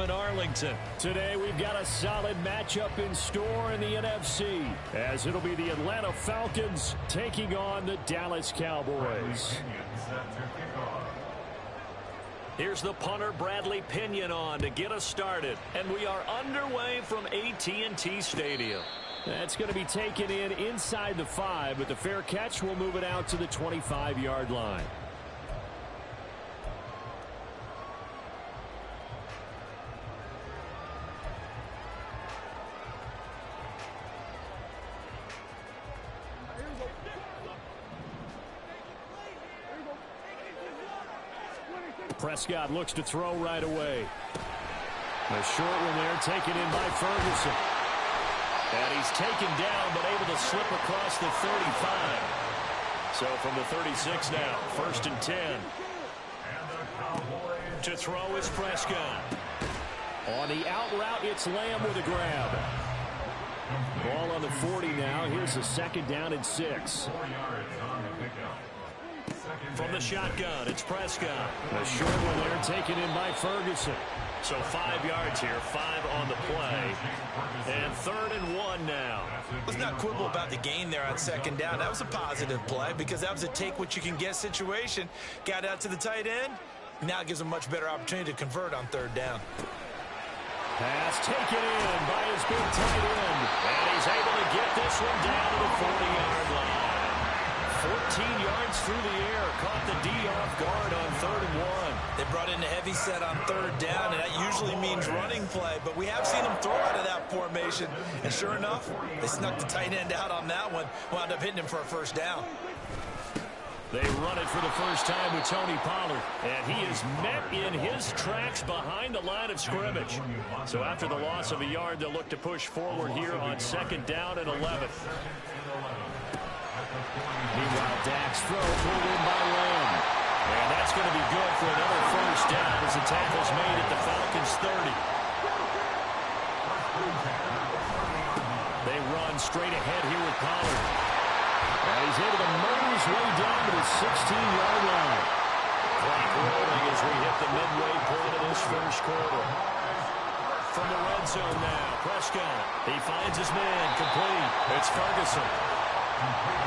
in Arlington. Today we've got a solid matchup in store in the NFC, as it'll be the Atlanta Falcons taking on the Dallas Cowboys. Here's the punter, Bradley Pinion, on to get us started. And we are underway from AT&T Stadium. That's going to be taken in inside the 5, but the fair catch will move it out to the 25-yard line. Prescott looks to throw right away. A short one there, taken in by Ferguson. And he's taken down, but able to slip across the 35. So from the 36 now, 1st and 10. To throw is Prescott. On the out route, it's Lamb with a grab. Ball on the 40 now. Here's a 2nd down and 6. From the shotgun, it's Prescott. A short one there, taken in by Ferguson. So 5 yards here, 5 on the play. And 3rd and 1 now. Let's not quibble about the gain there on 2nd down. That was a positive play because that was a take-what-you-can-get situation. Got out to the tight end. Now it gives him a much better opportunity to convert on 3rd down. Pass taken in by his big tight end. And he's able to get this one down to the 40-yard line. 14 yards through the air. Caught the D off guard on 3rd and 1. They brought in a heavy set on 3rd down, and that usually means running play. But we have seen them throw out of that formation. And sure enough, they snuck the tight end out on that one. Wound up hitting him for a 1st down. They run it for the first time with Tony Pollard. And he is met in his tracks behind the line of scrimmage. So after the loss of a yard, they'll look to push forward here on 2nd down and 11. Meanwhile, Dak's throw pulled in by Lamb. And that's going to be good for another 1st down as the tackle's made at the Falcons' 30. They run straight ahead here with Pollard. And he's able to motor his way down to the 16-yard line. Clock rolling as we hit the midway point of this 1st quarter. From the red zone now, Prescott. He finds his man, complete. It's Ferguson.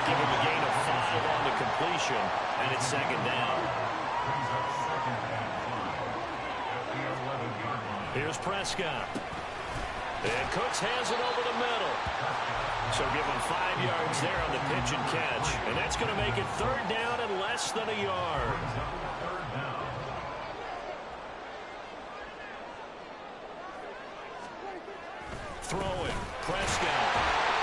Give him a gain of 5 on the completion, and it's 2nd down. Here's Prescott. And Cooks has it over the middle. So give him 5 yards there on the pitch and catch. And that's going to make it 3rd down and less than a yard. Throwing. Prescott.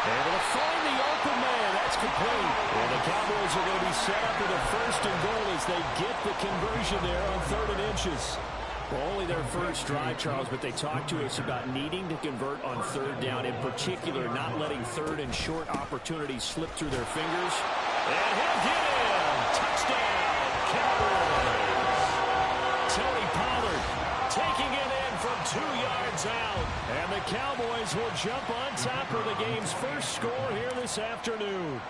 Able to find the open man. That's complete. And the Cowboys are going to be set up with a 1st and goal as they get the conversion there on 3rd and inches. Well, only their first drive, Charles, but they talked to us about needing to convert on 3rd down, in particular, not letting 3rd and short opportunities slip through their fingers. And he'll get in. Touchdown, Cowboys. Tony Pollard taking it in from 2 yards out. And the Cowboys will jump on top of the game's first score here this afternoon.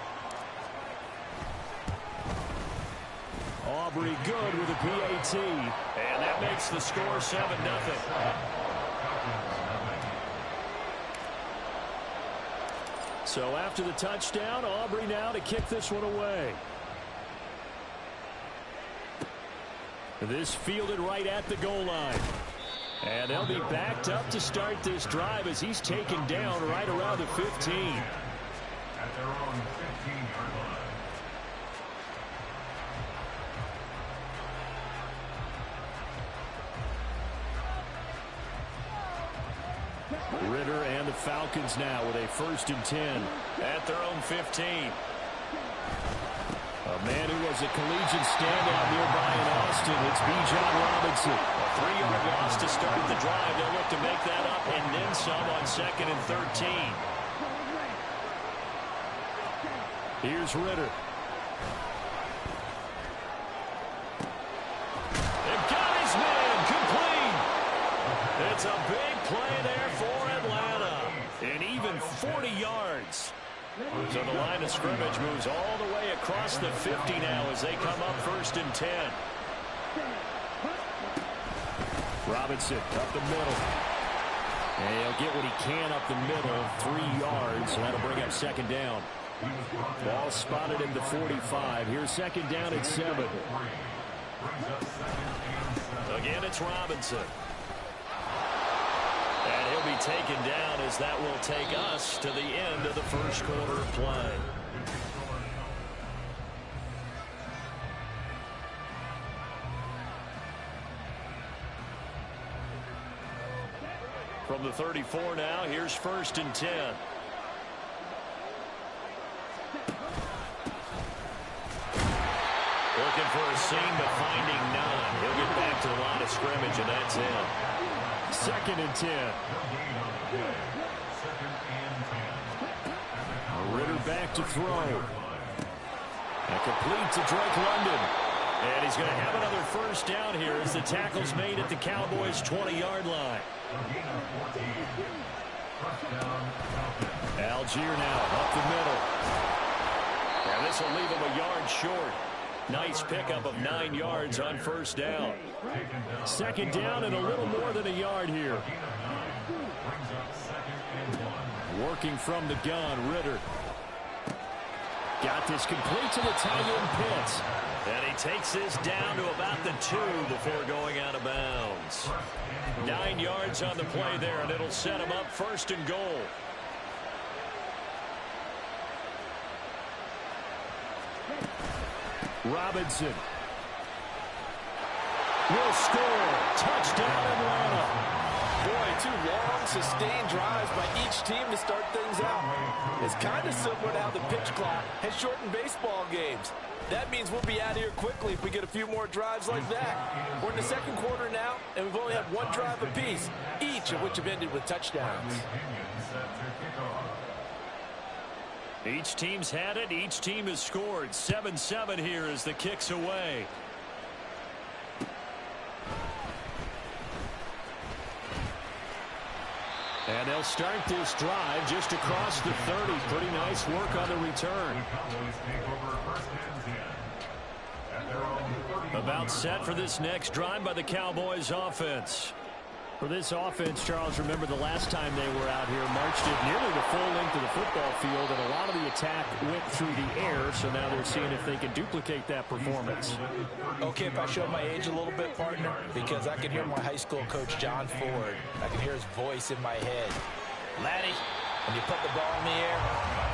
Aubrey good with a PAT. And that makes the score 7-0. So after the touchdown, Aubrey now to kick this one away. This fielded right at the goal line. And they'll be backed up to start this drive as he's taken down right around the 15. At their own 15-yard line. Ritter and the Falcons now with a 1st and 10 at their own 15. A man who was a collegiate standout nearby in Austin. It's Bijan Robinson. A 3-yard loss to start the drive. They'll look to make that up and then some on 2nd and 13. Here's Ritter. They've got his man complete. It's a big play there for Atlanta. And even 40 yards. So the line of scrimmage moves all the way across the 50 now as they come up 1st and 10. Robinson up the middle. And he'll get what he can up the middle, 3 yards, and that'll bring up second down. Ball spotted at the 45. Here's second down at 7. Again, it's Robinson. And he'll be taken down as that will take us to the end of the first quarter of play. From the 34 now, here's 1st and 10. Looking for a seam, but finding none. He'll get back to the line of scrimmage, and that's it. 2nd and 10. Ritter back to throw. And complete to Drake London. And he's going to have another first down here as the tackle's made at the Cowboys' 20-yard line. Algier now up the middle. And this will leave him a yard short. Nice pickup of 9 yards on first down. 2nd down and a little more than a yard here. Working from the gun, Ritter. Got this complete to the tight end Pitts. And he takes this down to about the 2 before going out of bounds. 9 yards on the play there, and it'll set him up 1st and goal. Robinson will score. Touchdown, Atlanta. Boy, 2 long, sustained drives by each team to start things out. It's kind of similar to how the pitch clock has shortened baseball games. That means we'll be out of here quickly if we get a few more drives like that. We're in the 2nd quarter now, and we've only had 1 drive apiece, each of which have ended with touchdowns. Each team's had it. Each team has scored. 7-7 here as the kick's away. And they'll start this drive just across the 30. Pretty nice work on the return. About set for this next drive by the Cowboys offense. For this offense, Charles, remember the last time they were out here, marched it nearly the full length of the football field, and a lot of the attack went through the air, so now they're seeing if they can duplicate that performance. Okay, if I show my age a little bit, partner, because I can hear my high school coach, John Ford. I can hear his voice in my head. Laddie, when you put the ball in the air,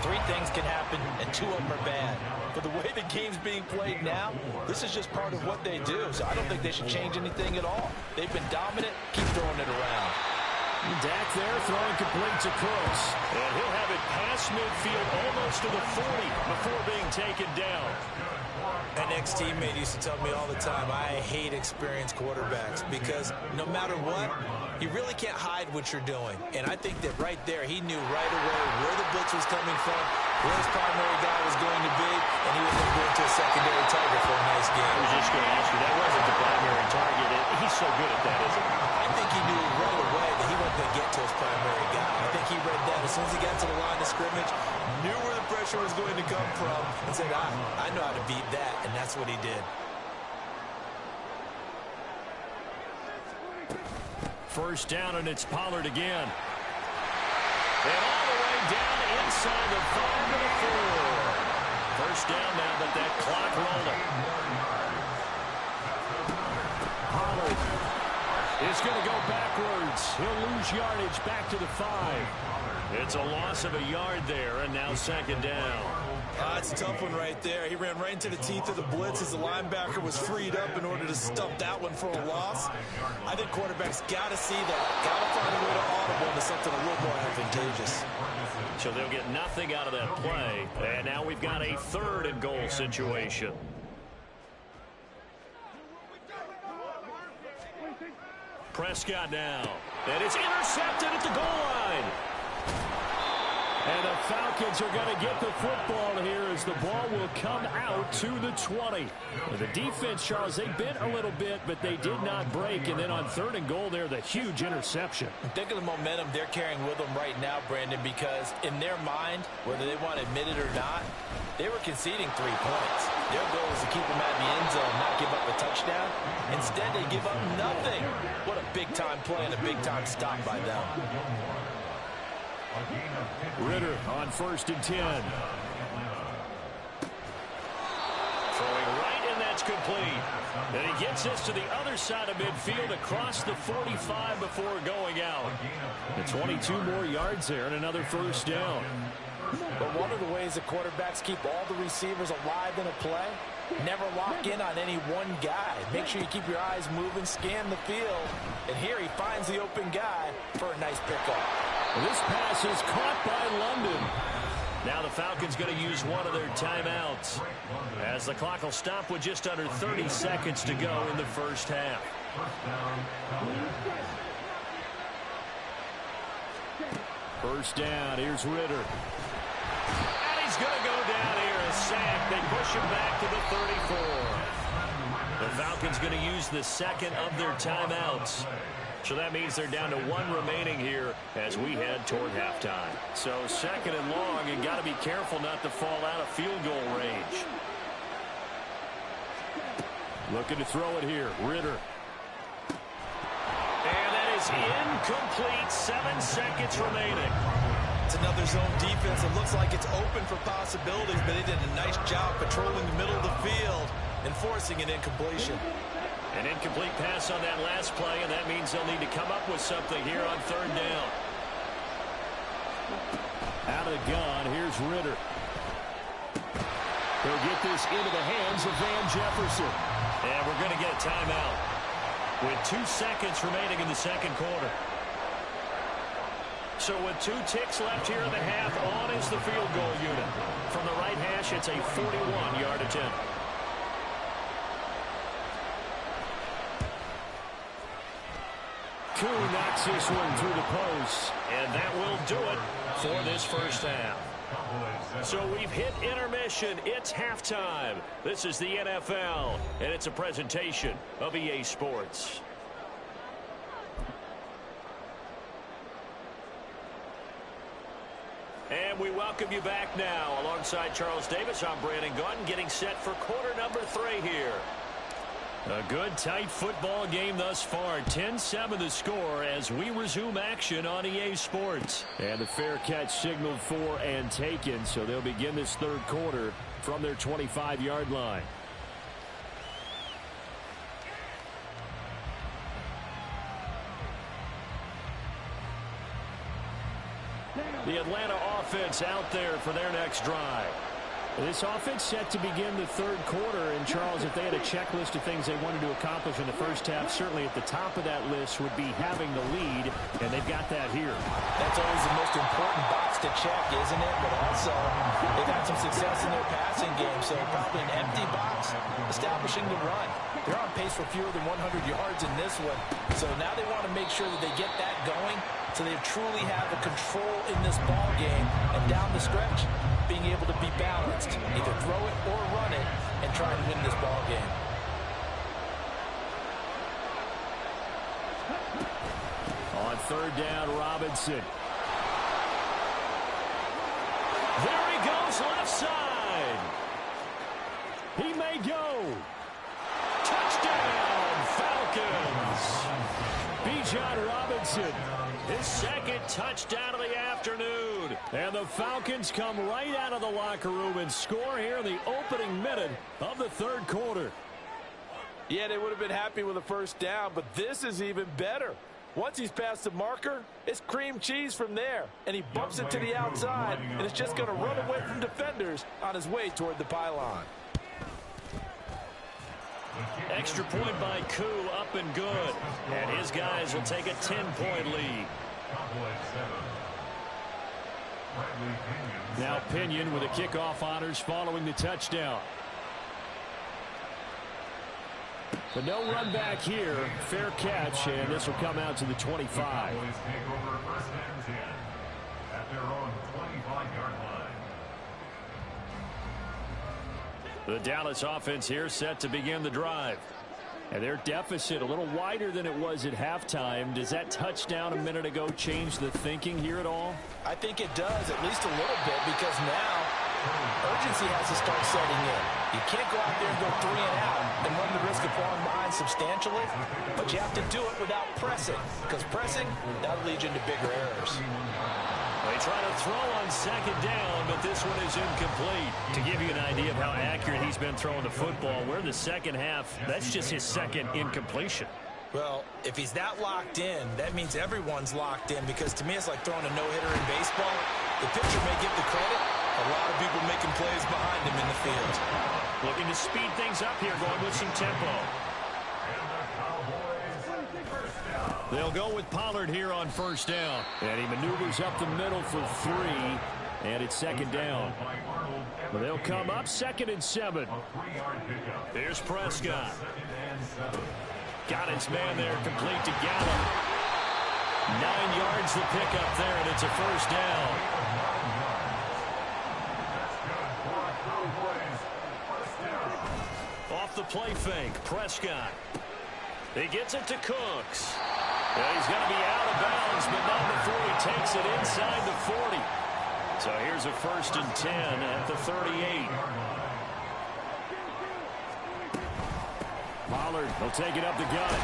3 things can happen, and 2 of them are bad. For the way the game's being played now, this is just part of what they do, so I don't think they should change anything at all. They've been dominant. Keep throwing it around. Dak there throwing complete to Crooks. And he'll have it past midfield almost to the 40 before being taken down. An ex-teammate used to tell me all the time, I hate experienced quarterbacks because no matter what, you really can't hide what you're doing. And I think that right there, he knew right away where the blitz was coming from, where his primary guy was going to be, and he was going to go into a secondary target for a nice game. I was just going to ask you, that wasn't the primary target. He's so good at that, isn't he? I think he knew right away that he wasn't going to get to his primary guy. I think he read that as soon as he got to the line of scrimmage, knew where the pressure was going to come from, and said, I know how to beat that, and that's what he did. First down, and it's Pollard again. And all the way down inside the 5 to the 4. First down now, but that clock rolling. Pollard is going to go backwards. He'll lose yardage back to the 5. It's a loss of a yard there, and now 2nd down. It's a tough one right there. He ran right into the teeth of the blitz as the linebacker was freed up in order to stump that one for a loss. I think quarterbacks got to see that. Got to find a way to audible into something a little more advantageous. So they'll get nothing out of that play. And now we've got a 3rd and goal situation. Prescott now. And it's intercepted at the goal line. And the Falcons are going to get the football here as the ball will come out to the 20. The defense, Charles, they bent a little bit, but they did not break. And then on 3rd and goal there, the huge interception. Think of the momentum they're carrying with them right now, Brandon, because in their mind, whether they want to admit it or not, they were conceding 3 points. Their goal is to keep them at the end zone, not give up a touchdown. Instead, they give up nothing. What a big-time play and a big-time stop by them. Ritter on 1st and 10. Throwing right, and that's complete. And he gets this to the other side of midfield across the 45 before going out. The 22 more yards there and another 1st down. But one of the ways the quarterbacks keep all the receivers alive in a play, never lock in on any one guy. Make sure you keep your eyes moving, scan the field. And here he finds the open guy for a nice pickup. This pass is caught by London. Now the Falcons going to use one of their timeouts as the clock will stop with just under 30 seconds to go in the 1st half. First down, here's Ritter. And he's going to go down here, a sack. They push him back to the 34. The Falcons going to use the second of their timeouts. So that means they're down to 1 remaining here as we head toward halftime. So 2nd and long, and got to be careful not to fall out of field goal range. Looking to throw it here, Ritter. And that is incomplete. 7 seconds remaining. It's another zone defense. It looks like it's open for possibilities, but they did a nice job patrolling the middle of the field and forcing an incompletion. An incomplete pass on that last play, and that means they'll need to come up with something here on 3rd down. Out of the gun, here's Ritter. He'll get this into the hands of Van Jefferson. And we're going to get a timeout with 2 seconds remaining in the 2nd quarter. So with 2 ticks left here in the half, on is the field goal unit. From the right hash, it's a 41-yard attempt. Koo knocks this one through the post, and that will do it for this 1st half. So we've hit intermission. It's halftime. This is the NFL, and it's a presentation of EA Sports. And we welcome you back now. Alongside Charles Davis, I'm Brandon Gaudin, getting set for quarter number 3 here. A good, tight football game thus far. 10-7 the score as we resume action on EA Sports. And the fair catch signaled for and taken, so they'll begin this 3rd quarter from their 25-yard line. The Atlanta offense out there for their next drive. This offense set to begin the 3rd quarter. And, Charles, if they had a checklist of things they wanted to accomplish in the 1st half, certainly at the top of that list would be having the lead, and they've got that here. That's always the most important box to check, isn't it? But also, they've had some success in their passing game, so probably an empty box establishing the run. They're on pace for fewer than 100 yards in this one, so now they want to make sure that they get that going so they truly have the control in this ball game, and down the stretch, being able to be balanced, either throw it or run it, and try to win this ball game. On 3rd down, Robinson. There he goes, left side. He may go. Touchdown, Falcons. Bijan Robinson, his 2nd touchdown of the afternoon. And the Falcons come right out of the locker room and score here in the opening minute of the 3rd quarter. Yeah, they would have been happy with a 1st down, but this is even better. Once he's past the marker, it's cream cheese from there. And he bumps it to the outside, and it's just going to run away from defenders on his way toward the pylon. Extra point by Koo, up and good. And his guys will take a 10-point lead. Now Pinion with the kickoff honors following the touchdown. But no run back here. Fair catch, and this will come out to the 25. at their own 25-yard line. The Dallas offense here set to begin the drive. And their deficit a little wider than it was at halftime. Does that touchdown a minute ago change the thinking here at all? I think it does, at least a little bit, because now urgency has to start setting in. You can't go out there and go 3 and out and run the risk of falling behind substantially, but you have to do it without pressing, because pressing, that'll lead you into bigger errors. They try to throw on second down, but this one is incomplete. To give you an idea of how accurate he's been throwing the football, we're in the second half. That's just his second incompletion. Well, if he's that locked in, that means everyone's locked in, because to me it's like throwing a no-hitter in baseball. The pitcher may get the credit. A lot of people making plays behind him in the field. Looking to speed things up here, going with some tempo. They'll go with Pollard here on first down. And he maneuvers up the middle for 3. And it's second down. They'll come up 2nd and 7. Here's Prescott. Got his man there, complete to Gallup. 9 yards the pickup there, and it's a first down. Off the play fake, Prescott. He gets it to Cooks. Yeah, he's going to be out of bounds, but not before he takes it inside the 40. So here's a 1st and 10 at the 38. Pollard, he'll take it up the gut.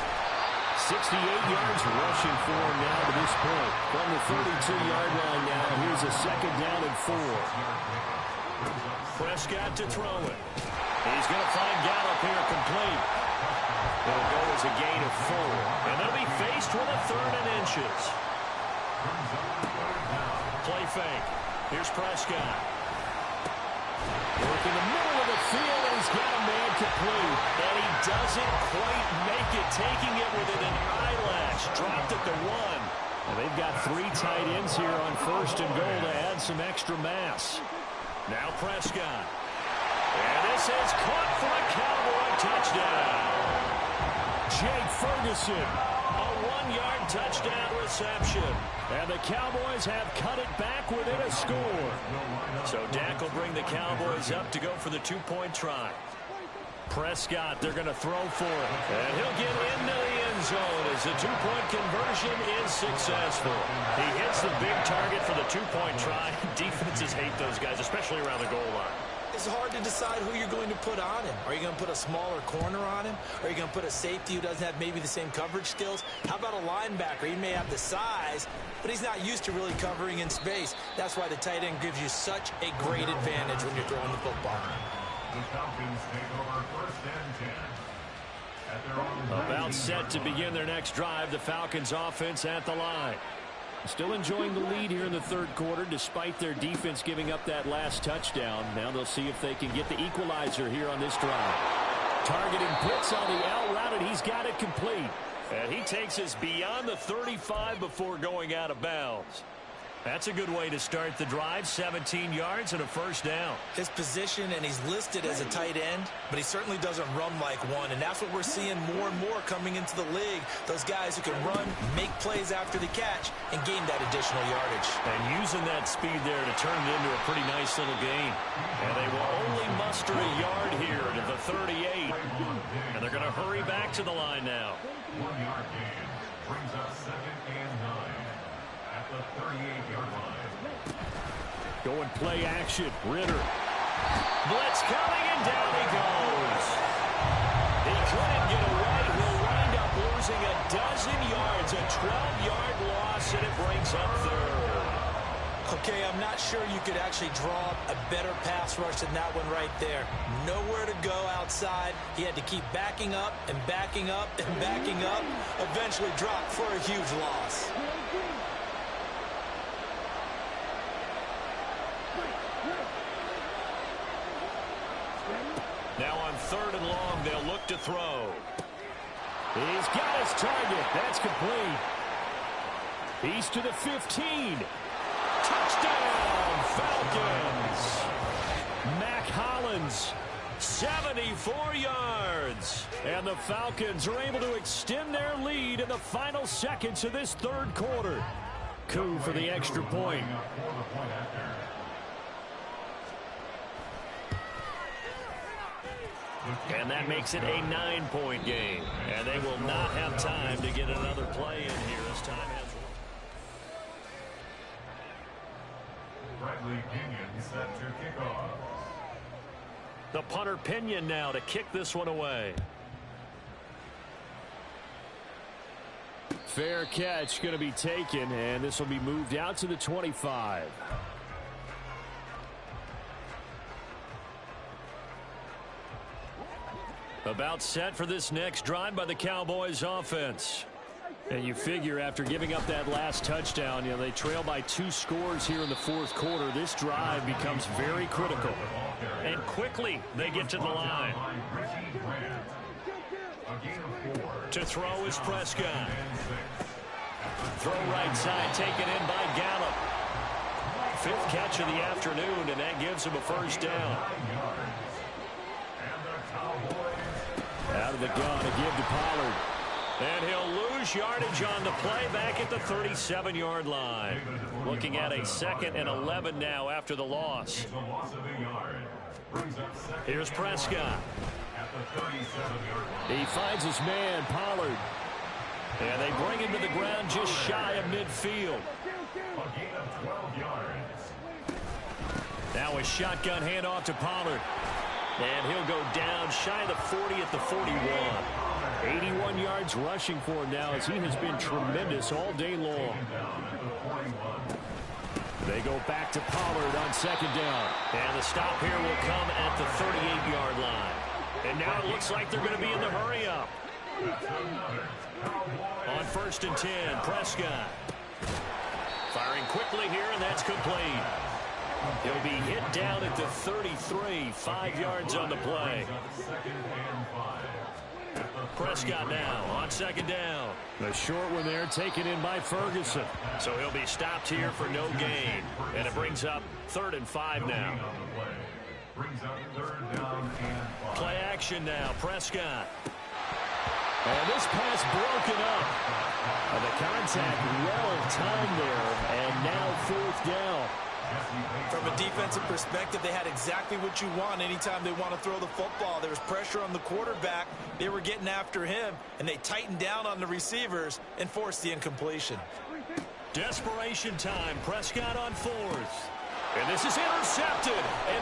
68 yards rushing for him now to this point. From the 32-yard line now, here's a 2nd down and 4. Prescott to throw it. He's going to find Gallup here complete. It'll go as a gain of 4. And they'll be faced with a 3rd and inches. Play fake. Here's Prescott. Working the middle of the field, and he's got a man complete. And he doesn't quite make it, taking it within an eyelash. Dropped at the 1. And they've got 3 tight ends here on 1st and goal to add some extra mass. Now Prescott. And this is caught for a Cowboy touchdown. Jake Ferguson, a 1-yard touchdown reception. And the Cowboys have cut it back within a score. So Dak will bring the Cowboys up to go for the 2-point try. Prescott, they're going to throw for it. And he'll get into the end zone as the 2-point conversion is successful. He hits the big target for the 2-point try. Defenses hate those guys, especially around the goal line. It's hard to decide who you're going to put on him. Are you going to put a smaller corner on him? Are you going to put a safety who doesn't have maybe the same coverage skills? How about a linebacker? He may have the size, but he's not used to really covering in space. That's why the tight end gives you such a great advantage when you're throwing the football. The Falcons take over 1st and 10. At their own About set to begin their next drive, the Falcons offense at the line. Still enjoying the lead here in the 3rd quarter, despite their defense giving up that last touchdown. Now they'll see if they can get the equalizer here on this drive. Targeting Pitts on the out route, and he's got it complete. And he takes us beyond the 35 before going out of bounds. That's a good way to start the drive. 17 yards and a first down. His position, and he's listed as a tight end, but he certainly doesn't run like one, and that's what we're seeing more and more coming into the league. Those guys who can run, make plays after the catch, and gain that additional yardage. And using that speed there to turn it into a pretty nice little gain. And they will only muster a yard here to the 38. And they're going to hurry back to the line now. 1-yard gain brings us 2nd and 9 at the 38-yard line. Going play action. Ritter. Blitz coming, and down he goes. He couldn't get away. He'll wind up losing a dozen yards. A 12-yard loss, and it brings up 3rd. Okay, I'm not sure you could actually draw a better pass rush than that one right there. Nowhere to go outside. He had to keep backing up and backing up and backing up. Eventually dropped for a huge loss. Now on 3rd and long, they'll look to throw. He's got his target. That's complete. He's to the 15. Touchdown, Falcons. Mac Hollins, 74 yards. And the Falcons are able to extend their lead in the final seconds of this 3rd quarter. coup for the extra point. And that makes it a 9-point game. And they will not have time to get another play in here as time has Bradley Pinion set to kick off. the punter Pinion now to kick this one away. Fair catch going to be taken, and this will be moved out to the 25. About set for this next drive by the Cowboys offense. And you figure after giving up that last touchdown, they trail by 2 scores here in the fourth quarter. This drive becomes very critical. And quickly they get to the line. To throw is Prescott. Throw right side taken in by Gallup. 5th catch of the afternoon, and that gives him a first down. Out of the gun to give to Pollard. And he'll lose yardage on the play back at the 37-yard line. Looking at a 2nd and 11 now after the loss. Here's Prescott. He finds his man, Pollard. And they bring him to the ground just shy of midfield. Now a shotgun handoff to Pollard. And he'll go down shy of the 40 at the 41. 81 yards rushing for him now as he has been tremendous all day long. They go back to Pollard on 2nd down. And the stop here will come at the 38-yard line. And now it looks like they're going to be in the hurry-up. On 1st and 10, Prescott. Firing quickly here, and that's complete. He'll be hit down at the 33, 5 yards on the play. Prescott now on 2nd down. The short one there taken in by Ferguson. So he'll be stopped here for no gain. And it brings up 3rd and 5 now. Play action now, Prescott. And this pass broken up. The contact well timed there, and now 4th down. From a defensive perspective, they had exactly what you want anytime they want to throw the football. There was pressure on the quarterback. They were getting after him, and they tightened down on the receivers and forced the incompletion. Desperation time. Prescott on 4th. And this is intercepted. And